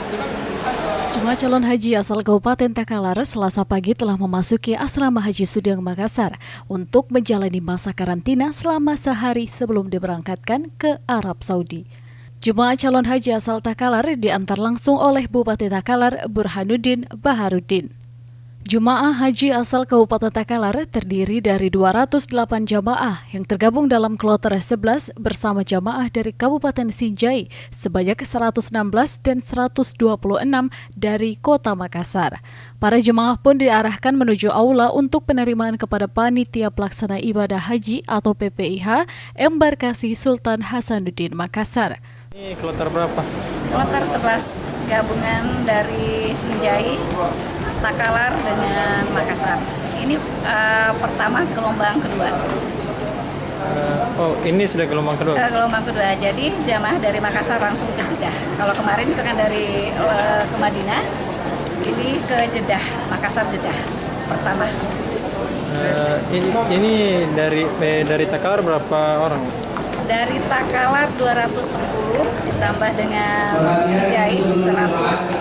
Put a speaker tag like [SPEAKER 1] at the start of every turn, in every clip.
[SPEAKER 1] Jemaah calon haji asal Kabupaten Takalar Selasa pagi telah memasuki Asrama Haji Sudiang Makassar untuk menjalani masa karantina selama sehari sebelum diberangkatkan ke Arab Saudi. Jemaah calon haji asal Takalar diantar langsung oleh Bupati Takalar Burhanuddin Baharudin. Jemaah haji asal Kabupaten Takalar terdiri dari 208 jamaah yang tergabung dalam kloter 11 bersama jamaah dari Kabupaten Sinjai sebanyak 116 dan 126 dari Kota Makassar. Para jemaah pun diarahkan menuju aula untuk penerimaan kepada Panitia Pelaksana Ibadah Haji atau PPIH Embarkasi Sultan Hasanuddin Makassar.
[SPEAKER 2] Ini kloter berapa?
[SPEAKER 3] Kloter 11 gabungan dari Sinjai, Takalar dengan Makassar. Ini pertama gelombang kedua.
[SPEAKER 2] Ini sudah gelombang kedua?
[SPEAKER 3] Gelombang kedua, jadi jamaah dari Makassar langsung ke Jeddah. Kalau kemarin itu kan dari ke Madinah, ini ke Jeddah, Makassar Jeddah pertama.
[SPEAKER 2] Ini dari Takalar berapa orang?
[SPEAKER 3] Dari Takalar 210 ditambah dengan Sinjai 116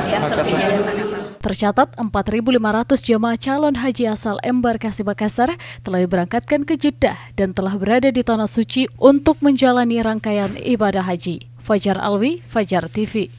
[SPEAKER 3] yang selebihnya dari Makassar.
[SPEAKER 1] Tercatat 4.500 jemaah calon haji asal Embarkasi Makassar telah diberangkatkan ke Jeddah dan telah berada di Tanah Suci untuk menjalani rangkaian ibadah haji. Fajar Alwi, Fajar TV.